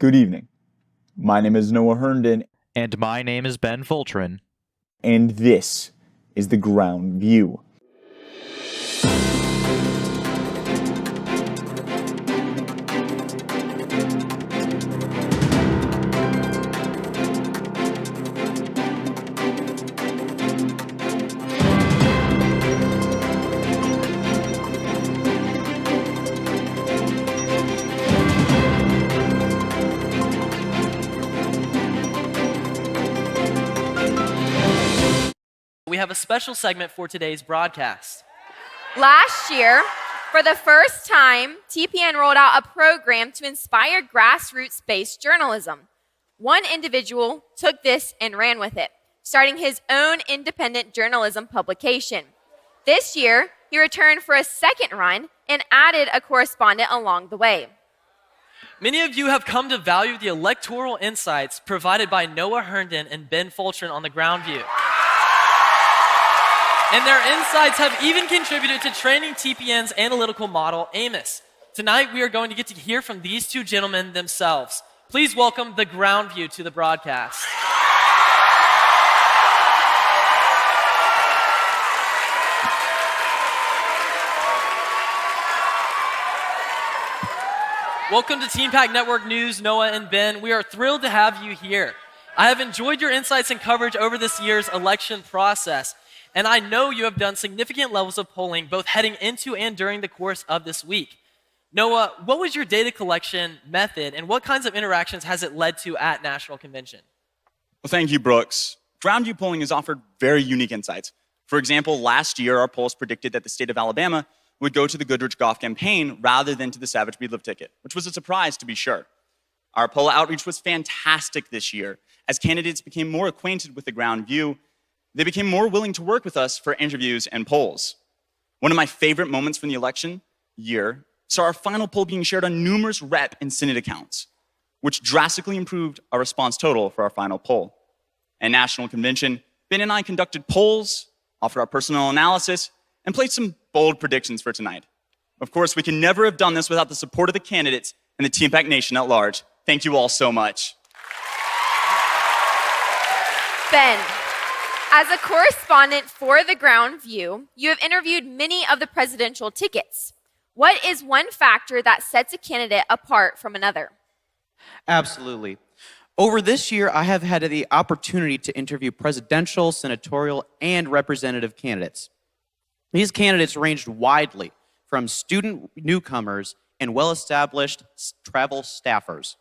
Good evening. My name is Noah Herndon, And my name is Ben Foltran. and this is the Ground View. We have a special segment for today's broadcast. Last year, for the first time, TPN rolled out a program to inspire grassroots-based journalism. One individual took this and ran with it, starting his own independent journalism publication. This year, he returned for a second run and added a correspondent along the way. Many of you have come to value the electoral insights provided by Noah Herndon and Ben Foltran on the Groundview. And their insights have even contributed to training TPN's analytical model, Amos. Tonight, we are going to get to hear from these two gentlemen themselves. Please welcome the Groundview to the broadcast. Welcome to Team Pack Network News, Noah and Ben. We are thrilled to have you here. I have enjoyed your insights and coverage over this year's election process. And I know you have done significant levels of polling both heading into and during the course of this week. Noah, what was your data collection method and what kinds of interactions has it led to at National Convention? Well, thank you, Brooks. Groundview polling has offered very unique insights. For example, last year, our polls predicted that the state of Alabama would go to the Goodrich-Goff campaign rather than to the Savage Breedlove ticket, which was a surprise to be sure. Our poll outreach was fantastic this year. As candidates became more acquainted with the Groundview, they became more willing to work with us for interviews and polls. One of my favorite moments from the election year saw our final poll being shared on numerous rep and Senate accounts, which drastically improved our response total for our final poll. At National Convention, Ben and I conducted polls, offered our personal analysis, and placed some bold predictions for tonight. Of course, we can never have done this without the support of the candidates and the Team Pack Nation at large. Thank you all so much. Ben, as a correspondent for the Groundview, you have interviewed many of the presidential tickets. What is one factor that sets a candidate apart from another? Absolutely. Over this year, I have had the opportunity to interview presidential, senatorial, and representative candidates. These candidates ranged widely from student newcomers and well-established travel staffers.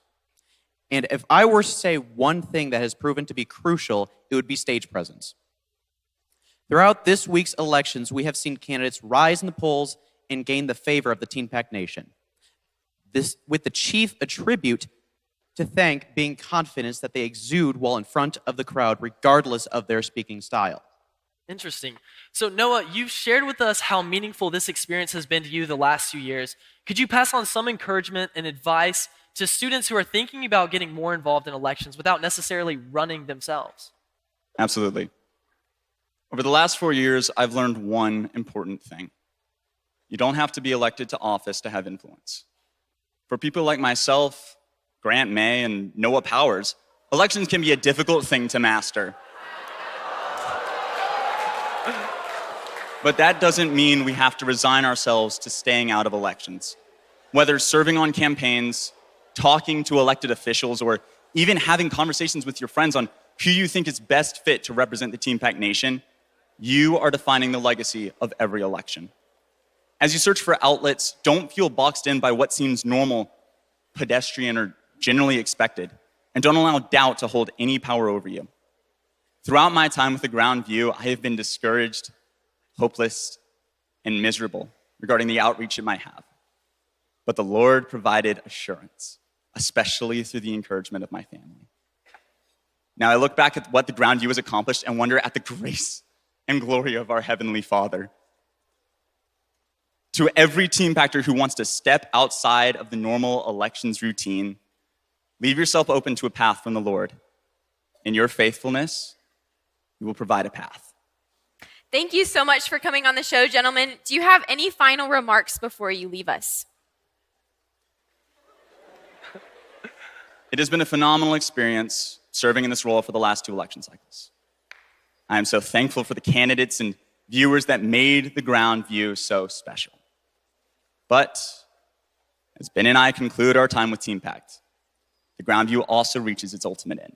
And if I were to say one thing that has proven to be crucial, it would be stage presence. Throughout this week's elections, we have seen candidates rise in the polls and gain the favor of the Teen Pack Nation. This with the chief attribute to thank being confidence that they exude while in front of the crowd, regardless of their speaking style. Interesting. So Noah, you've shared with us how meaningful this experience has been to you the last few years. Could you pass on some encouragement and advice to students who are thinking about getting more involved in elections without necessarily running themselves? Absolutely. Over the last 4 years, I've learned one important thing. You don't have to be elected to office to have influence. For people like myself, Grant May, and Noah Powers, elections can be a difficult thing to master. But that doesn't mean we have to resign ourselves to staying out of elections. Whether serving on campaigns, talking to elected officials, or even having conversations with your friends on who you think is best fit to represent the Team Pack Nation, you are defining the legacy of every election. As you search for outlets, don't feel boxed in by what seems normal, pedestrian, or generally expected, and don't allow doubt to hold any power over you. Throughout my time with the Groundview, I have been discouraged, hopeless, and miserable regarding the outreach it might have. But the Lord provided assurance, especially through the encouragement of my family. Now I look back at what the Groundview has accomplished and wonder at the grace and glory of our Heavenly Father. To every team packer who wants to step outside of the normal elections routine, leave yourself open to a path from the Lord. In your faithfulness, He will provide a path. Thank you so much for coming on the show, gentlemen. Do you have any final remarks before you leave us? it has been a phenomenal experience serving in this role for the last 2 election cycles. I am so thankful for the candidates and viewers that made the Groundview so special. But as Ben and I conclude our time with TeamPact, the Groundview also reaches its ultimate end.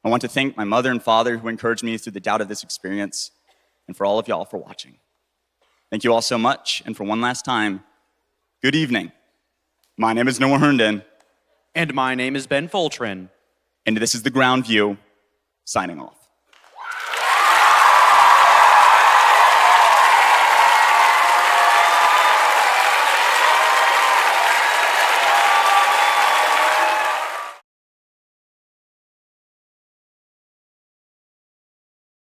I want to thank my mother and father who encouraged me through the doubt of this experience, and for all of y'all for watching. Thank you all so much, and for one last time, good evening. My name is Noah Herndon. And my name is Ben Foltran. And this is the Groundview, signing off.